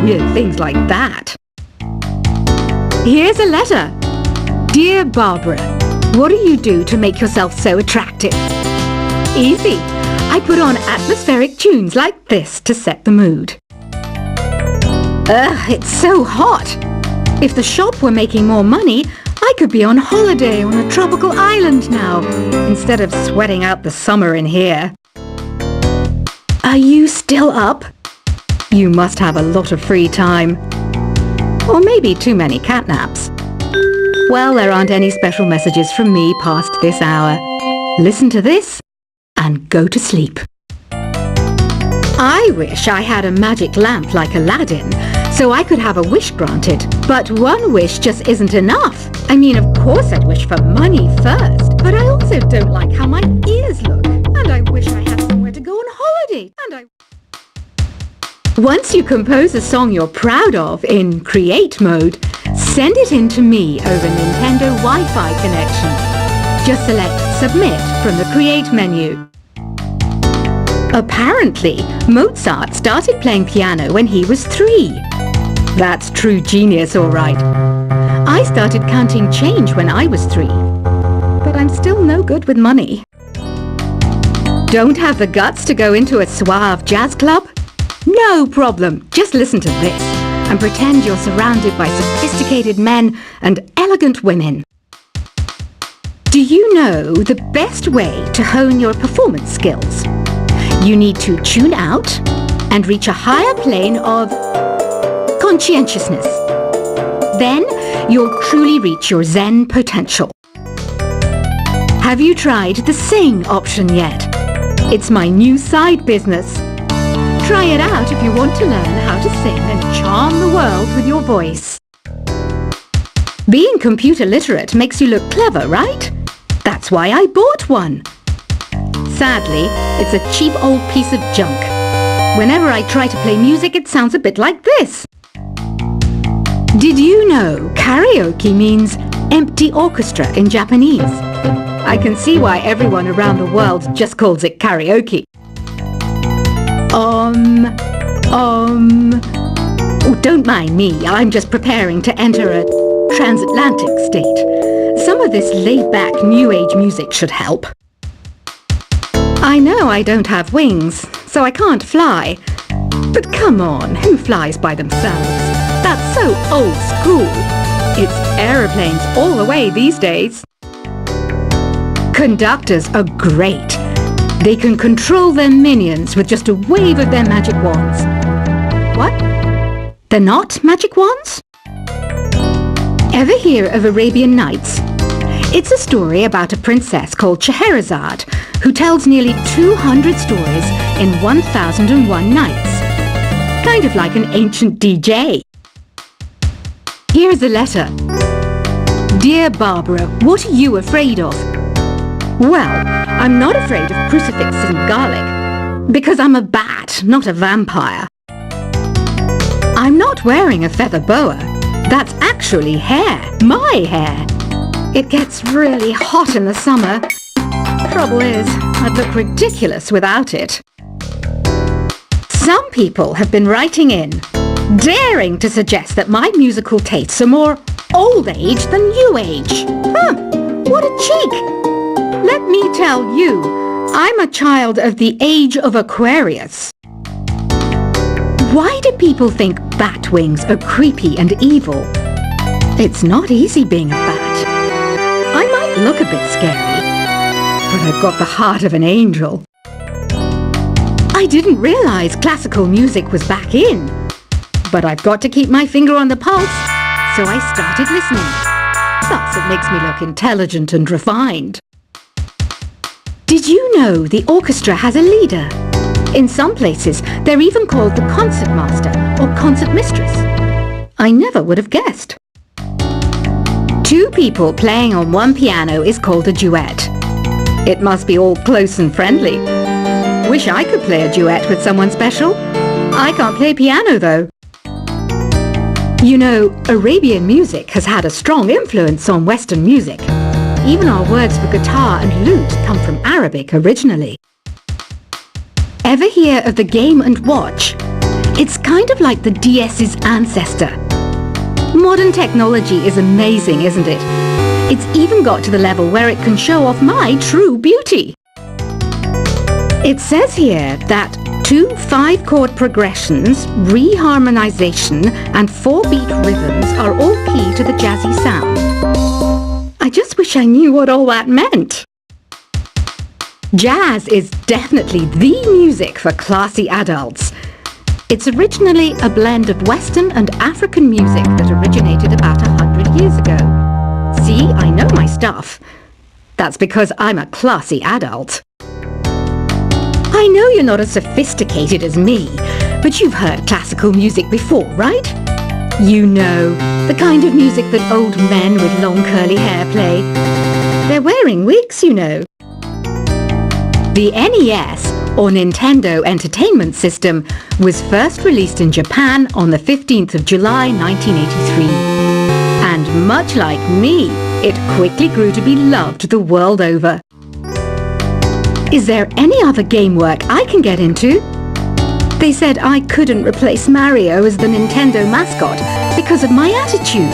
weird things like that. Here's a letter. Dear Barbara, what do you do to make yourself so attractive? Easy. I put on atmospheric tunes like this to set the mood. Ugh, it's so hot. If the shop were making more money, I could be on holiday on a tropical island now, instead of sweating out the summer in here. Are you still up? You must have a lot of free time. Or maybe too many catnaps. Well, there aren't any special messages from me past this hour. Listen to this and go to sleep. I wish I had a magic lamp like Aladdin, so I could have a wish granted. But one wish just isn't enough. I mean, of course I'd wish for money first, but I also don't like how my ears look. And I wish I had somewhere to go on holiday. Once you compose a song you're proud of in Create mode, send it in to me over Nintendo Wi-Fi connection. Just select Submit from the Create menu. Apparently, Mozart started playing piano when he was 3. That's true genius, all right. I started counting change when I was 3, but I'm still no good with money. Don't have the guts to go into a suave jazz club? No problem, just listen to this and pretend you're surrounded by sophisticated men and elegant women. Do you know the best way to hone your performance skills? You need to tune out and reach a higher plane of conscientiousness. Then you'll truly reach your Zen potential. Have you tried the Sing option yet? It's my new side business. Try it out if you want to learn how to sing and charm the world with your voice. Being computer literate makes you look clever, right? That's why I bought one. Sadly, it's a cheap old piece of junk. Whenever I try to play music, it sounds a bit like this. Did you know karaoke means empty orchestra in Japanese? I can see why everyone around the world just calls it karaoke. Oh, don't mind me. I'm just preparing to enter a transatlantic state. Some of this laid-back New Age music should help. I know I don't have wings, so I can't fly. But come on, who flies by themselves? That's so old school. It's aeroplanes all the way these days. Conductors are great. They can control their minions with just a wave of their magic wands. What? They're not magic wands? Ever hear of Arabian Nights? It's a story about a princess called Scheherazade who tells nearly 200 stories in 1001 nights. Kind of like an ancient DJ. Here's a letter. Dear Barbara, what are you afraid of? Well, I'm not afraid of crucifixes and garlic, because I'm a bat, not a vampire. I'm not wearing a feather boa. That's actually hair, my hair. It gets really hot in the summer. Trouble is, I'd look ridiculous without it. Some people have been writing in, daring to suggest that my musical tastes are more old age than new age. Huh, what a cheek! Let me tell you, I'm a child of the age of Aquarius. Why do people think bat wings are creepy and evil? It's not easy being a bat. I might look a bit scary, but I've got the heart of an angel. I didn't realize classical music was back in, but I've got to keep my finger on the pulse, so I started listening. Plus, it makes me look intelligent and refined. Did you know the orchestra has a leader? In some places, they're even called the concertmaster or concertmistress. I never would have guessed. 2 people playing on one piano is called a duet. It must be all close and friendly. Wish I could play a duet with someone special. I can't play piano though. You know, Arabian music has had a strong influence on Western music. Even our words for guitar and lute come from Arabic originally. Ever hear of the Game & Watch? It's kind of like the DS's ancestor. Modern technology is amazing, isn't it? It's even got to the level where it can show off my true beauty. It says here that 2 5-chord progressions, reharmonization, and 4-beat rhythms are all key to the jazzy sound. I just wish I knew what all that meant. Jazz is definitely the music for classy adults. It's originally a blend of Western and African music that originated about 100 years ago. See, I know my stuff. That's because I'm a classy adult. I know you're not as sophisticated as me, but you've heard classical music before, right? You know, the kind of music that old men with long curly hair play. They're wearing wigs, you know. The NES, or Nintendo Entertainment System, was first released in Japan on the 15th of July 1983. And much like me, it quickly grew to be loved the world over. Is there any other game work I can get into? They said I couldn't replace Mario as the Nintendo mascot because of my attitude.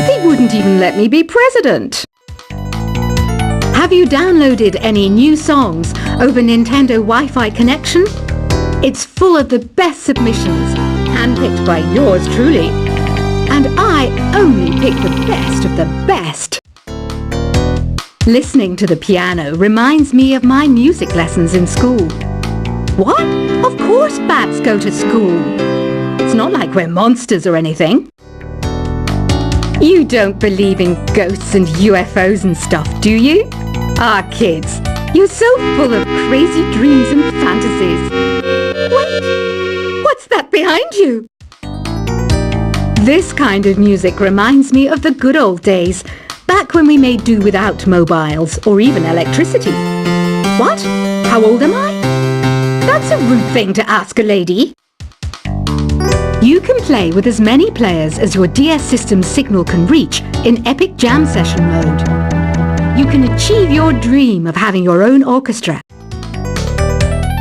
They wouldn't even let me be president. Have you downloaded any new songs over Nintendo Wi-Fi connection? It's full of the best submissions, handpicked by yours truly. And I only pick the best of the best. Listening to the piano reminds me of my music lessons in school. What? Of course bats go to school. It's not like we're monsters or anything. You don't believe in ghosts and UFOs and stuff, do you? Ah, kids, you're so full of crazy dreams and fantasies. Wait, what's that behind you? This kind of music reminds me of the good old days, back when we made do without mobiles or even electricity. What? How old am I? That's a rude thing to ask a lady. You can play with as many players as your DS system's signal can reach in Epic Jam Session mode. You can achieve your dream of having your own orchestra.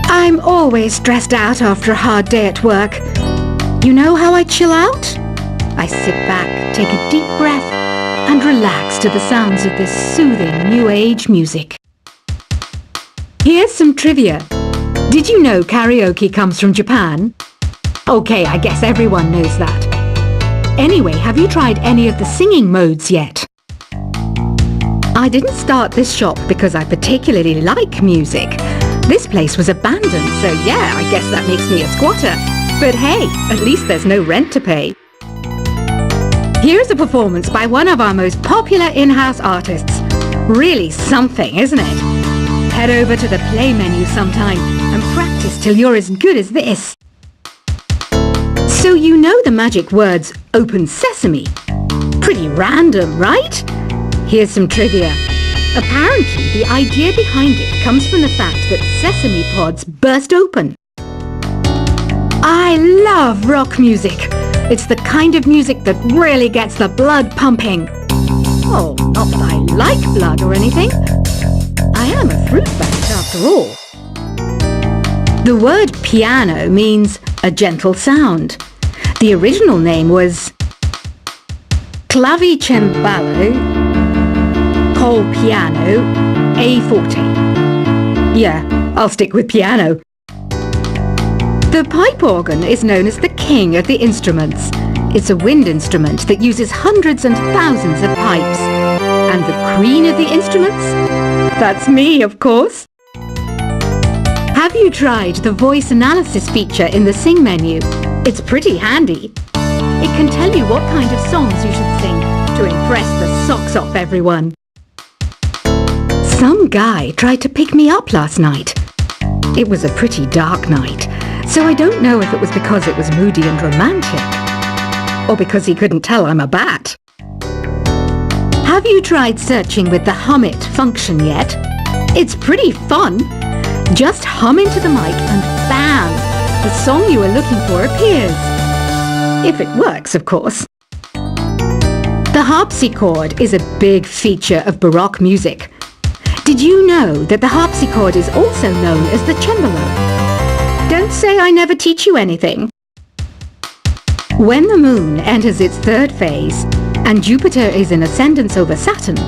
I'm always stressed out after a hard day at work. You know how I chill out? I sit back, take a deep breath, and relax to the sounds of this soothing new age music. Here's some trivia. Did you know karaoke comes from Japan? Okay, I guess everyone knows that. Anyway, have you tried any of the singing modes yet? I didn't start this shop because I particularly like music. This place was abandoned, so yeah, I guess that makes me a squatter. But hey, at least there's no rent to pay. Here's a performance by one of our most popular in-house artists. Really something, isn't it? Head over to the play menu sometime and practice till you're as good as this. So you know the magic words "Open Sesame"? Pretty random, right? Here's some trivia. Apparently, the idea behind it comes from the fact that sesame pods burst open. I love rock music. It's the kind of music that really gets the blood pumping. Oh, not that I like blood or anything. I am a fruit bat after all. The word piano means a gentle sound. The original name was clavicembalo col piano a forte. Yeah, I'll stick with piano. The pipe organ is known as the king of the instruments. It's a wind instrument that uses hundreds and thousands of pipes. And the queen of the instruments? That's me, of course. Have you tried the voice analysis feature in the Sing menu? It's pretty handy. It can tell you what kind of songs you should sing to impress the socks off everyone. Some guy tried to pick me up last night. It was a pretty dark night, so I don't know if it was because it was moody and romantic, or because he couldn't tell I'm a bat. Have you tried searching with the Hum It function yet? It's pretty fun. Just hum into the mic and bam! The song you are looking for appears. If it works, of course. The harpsichord is a big feature of Baroque music. Did you know that the harpsichord is also known as the cembalo? Don't say I never teach you anything. When the moon enters its third phase and Jupiter is in ascendance over Saturn,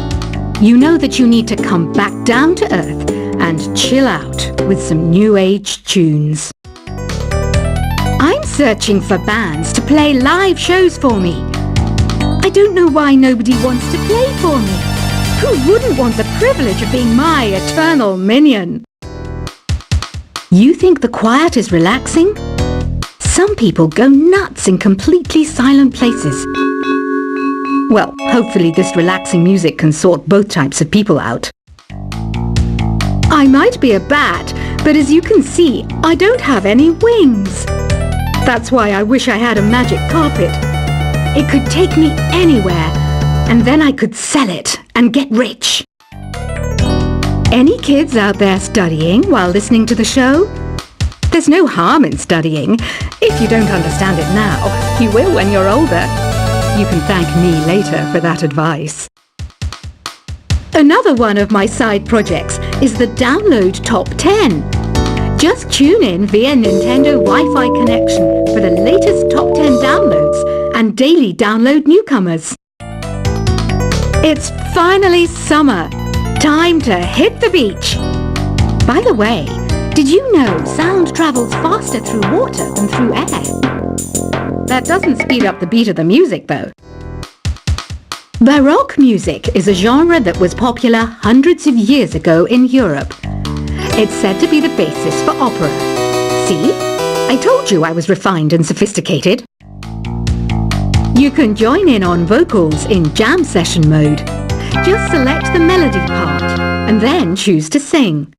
you know that you need to come back down to Earth and chill out with some new age tunes. I'm searching for bands to play live shows for me. I don't know why nobody wants to play for me. Who wouldn't want the privilege of being my eternal minion? You think the quiet is relaxing? Some people go nuts in completely silent places. Well, hopefully this relaxing music can sort both types of people out. I might be a bat, but as you can see, I don't have any wings. That's why I wish I had a magic carpet. It could take me anywhere, and then I could sell it and get rich. Any kids out there studying while listening to the show? There's no harm in studying. If you don't understand it now, you will when you're older. You can thank me later for that advice. Another one of my side projects is the Download Top 10. Just tune in via Nintendo Wi-Fi connection for the latest Top 10 downloads and daily download newcomers. It's finally summer. Time to hit the beach. By the way, did you know sound travels faster through water than through air? That doesn't speed up the beat of the music, though. Baroque music is a genre that was popular hundreds of years ago in Europe. It's said to be the basis for opera. See? I told you I was refined and sophisticated. You can join in on vocals in jam session mode. Just select the melody part and then choose to sing.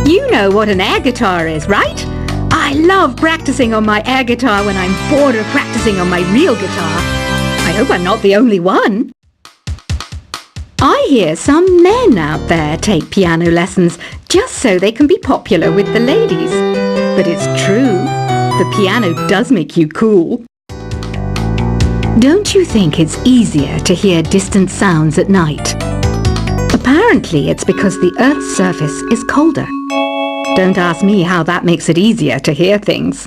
You know what an air guitar is, right? I love practicing on my air guitar when I'm bored of practicing on my real guitar. I hope I'm not the only one. I hear some men out there take piano lessons just so they can be popular with the ladies. But it's true, the piano does make you cool. Don't you think it's easier to hear distant sounds at night? Apparently it's because the Earth's surface is colder. Don't ask me how that makes it easier to hear things.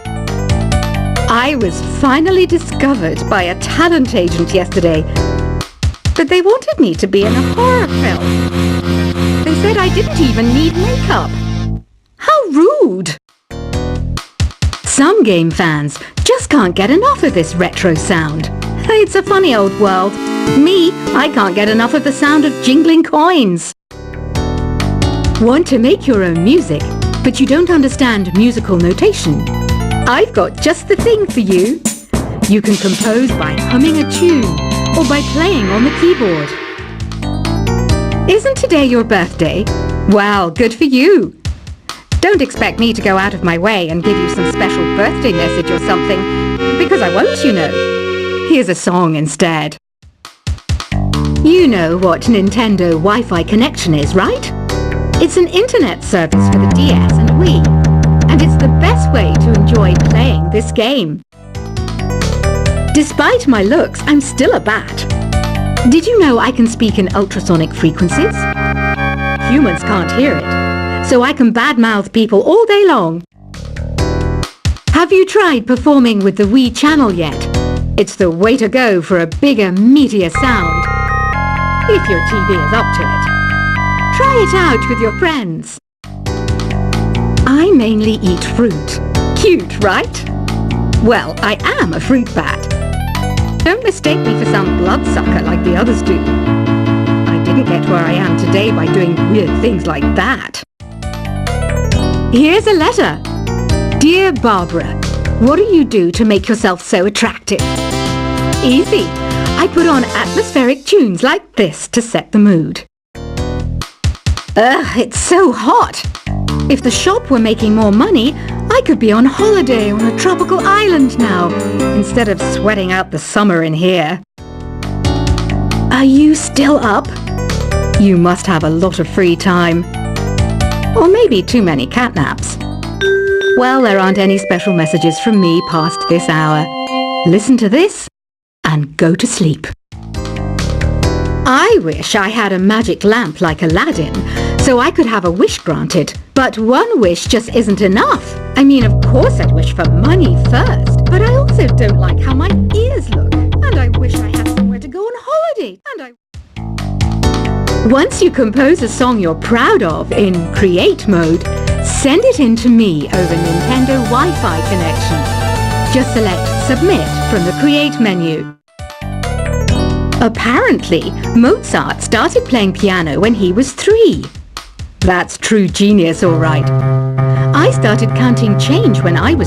I was finally discovered by a talent agent yesterday, but they wanted me to be in a horror film. They said I didn't even need makeup. How rude! Some game fans just can't get enough of this retro sound. It's a funny old world. Me, I can't get enough of the sound of jingling coins. Want to make your own music, but you don't understand musical notation? I've got just the thing for you. You can compose by humming a tune or by playing on the keyboard. Isn't today your birthday? Well, good for you. Don't expect me to go out of my way and give you some special birthday message or something, because I won't, you know. Here's a song instead. You know what Nintendo Wi-Fi connection is, right? It's an internet service for the DS and Wii, and it's the best way to enjoy playing this game. Despite my looks, I'm still a bat. Did you know I can speak in ultrasonic frequencies? Humans can't hear it, so I can badmouth people all day long. Have you tried performing with the Wii channel yet? It's the way to go for a bigger, meatier sound. If your TV is up to it. Try it out with your friends. I mainly eat fruit. Cute, right? Well, I am a fruit bat. Don't mistake me for some bloodsucker like the others do. I didn't get where I am today by doing weird things like that. Here's a letter. Dear Barbara, what do you do to make yourself so attractive? Easy. I put on atmospheric tunes like this to set the mood. Ugh, it's so hot. If the shop were making more money, I could be on holiday on a tropical island now, instead of sweating out the summer in here. Are you still up? You must have a lot of free time. Or maybe too many catnaps. Well, there aren't any special messages from me past this hour. Listen to this and go to sleep. I wish I had a magic lamp like Aladdin, so I could have a wish granted. But one wish just isn't enough. I mean, of course I'd wish for money first, but I also don't like how my ears look, and I wish I had somewhere to go on holiday, Once you compose a song you're proud of in Create mode, send it in to me over Nintendo Wi-Fi connection. Just select Submit from the Create menu. Apparently, Mozart started playing piano when he was 3. That's true genius, all right. I started counting change when I was